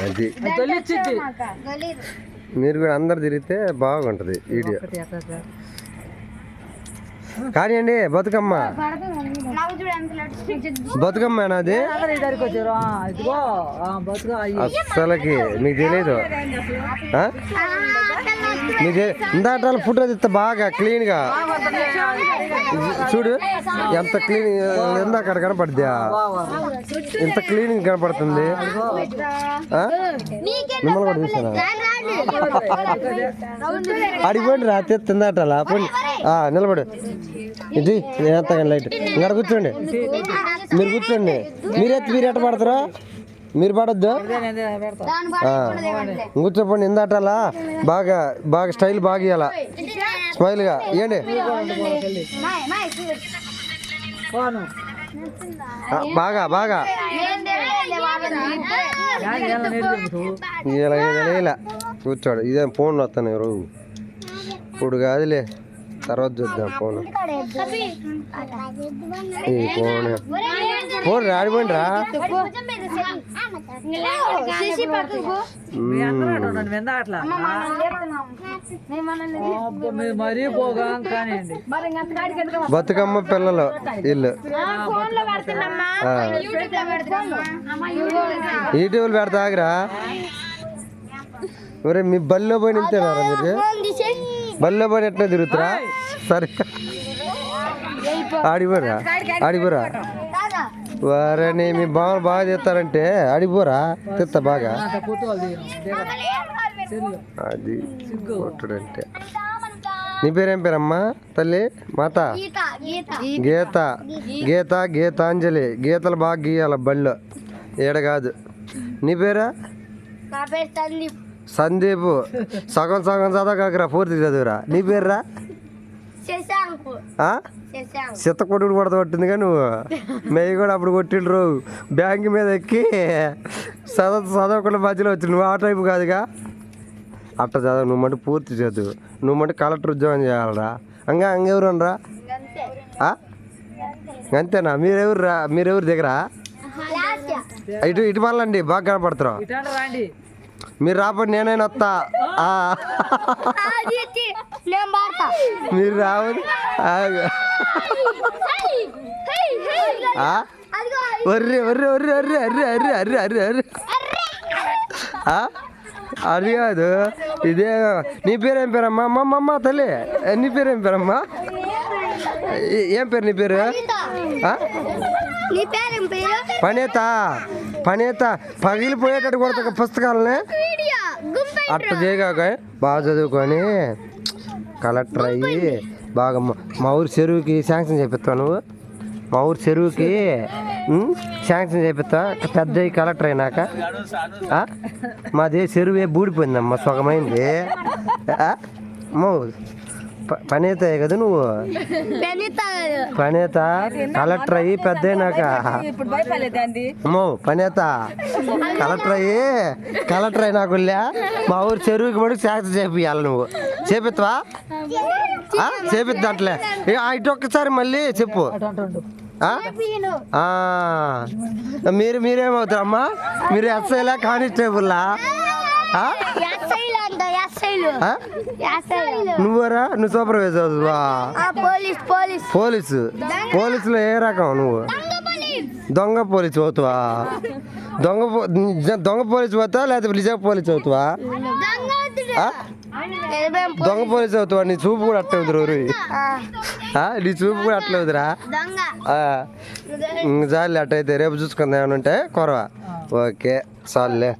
అది మీరు కూడా అందరు తిరిగితే బాగుంటది వీడియో. కానీ అండి బతుకమ్మ బతుకమ్మ అది అస్సలకి మీకు తెలియదు. మీకు ఇందాక ఫోటో తీస్తే బాగా క్లీన్ గా చూడు ఎంత క్లీన్ ఎంత అక్కడ కనపడుద్ది, ఎంత క్లీన్ కనపడుతుంది. మిమ్మల్ని కూడా చూసాను అడిగిపోండి రా తెస్తుందటలా పోండి. నిలబడు ఇది నేను ఎత్తాను లైట్ ఇంకా కూర్చోండి. మీరు కూర్చోండి. మీరు ఎట్ట పడతారా? మీరు పడద్దు కూర్చోపోండి. ఇందాటలా బాగా బాగా స్టైల్ బాగా ఇవ్వాల స్మైల్ గా ఇవ్వండి. బాగా బాగా ఇలా కూర్చోడు. ఇదే ఫోన్లో వస్తాను రోజు. ఇప్పుడు కాదులే తర్వాత చూద్దాం ఫోన్. ఫోన్ రాడిపోండి రా. బతుకమ్మ పిల్లలు ఇల్లు యూట్యూబ్లు పెడతాగరా. ఒరే మీ బల్లో పోయి నింతేనారా మీరు? బల్లో పోయి ఎట్లా తిరుగుతురా? సరే ఆడిపోరా ఆడిపోరా. వారని మీ బావలు బాగా చేస్తారంటే ఆడిపోరా తెస్తా బాగా. అది కొట్టుడంటే. నీ పేరేం పేరమ్మా తల్లి? మాత గీత గీత గీతాంజలి. గీతలు బాగా గీయాల బళ్ళో ఏడ కాదు. నీ పేరా? సందీప్. సగం సగం చదవకరా పూర్తి చదువురా. నీ పేర్రా? చిత్త కొట్టుడు కొడత పట్టింది కానీ నువ్వు మెయ్యి కూడా అప్పుడు కొట్టిండ్రు. బ్యాంక్ మీద ఎక్కి చదవకుండా మధ్యలో వచ్చి నువ్వు ఆ టైపు కాదుగా. అట్ట చదవు నువ్వు మటు పూర్తి చదువు. నువ్వు మటు కలెక్టర్ ఉద్యోగం చేయాలరా. అంగెవరు రా? అంతేనా? మీరెవరు దగ్గర ఇటు ఇటు మళ్ళండి బాగా కనపడతారు. మీరు రాబడి నేనైనా వస్తా. మీరు రావద్దు. ఒర్రి ఒర్రి ఒర్రి ఒర్రి అర్రి అర్రి అర్రి అర్రి అర్రి అది కాదు ఇదే. నీ పేరేం పేరమ్మా? అమ్మమ్మ తల్లి నీ పేరేం పేరమ్మా? ఏం పేరు నీ పేరు? పనేత పనేత పగిలిపోయేటట్టు కొడతా పుస్తకాలని. అట్ట చేయగాక బాగా చదువుకొని కలెక్టర్ అయ్యి బాగా మా ఊరి చెరువుకి శాంక్షన్ చేపిస్తావు. నువ్వు మా ఊరి చెరువుకి శాంక్షన్ చేపిస్తా పెద్ద కలెక్టర్ అయినాక. మాది చెరువే బూడిపోయిందమ్మా సొగమైంది. పనేత కదా నువ్వు? పనేత కలెక్టర్ అయ్యి పెద్ద అయినాక పనేత కలెక్టర్ అయినాక మా ఊరు చెరువుకి పడి శాంక్షన్ చేపియాలి. నువ్వు చేపిస్తావా? చేపిద్దా అట్లే. ఇటు ఒక్కసారి మళ్ళీ చెప్పు. మీరేమవుతారమ్మా? మీరు ఎస్ఐలా కానిస్టేబుల్లా? నువ్వరా? నువ్వు సూపర్వైజర్ చదువువా? పోలీసులో ఏ రకం నువ్వు? దొంగ పోలీసు అవుతావా? దొంగ పోలీసు అవుతావా లేకపోతే రిజర్వ్ పోలీసు అవుతావా? దొంగ పోలీసు అవుతావా? నీ చూపు కూడా అట్లా వదురు. నీ చూపు కూడా అట్లా వదురా. చాలే అట్టయితే రేపు చూసుకుందాం ఏమన్నా ఉంటే కొరవా. ఓకే చాలులే.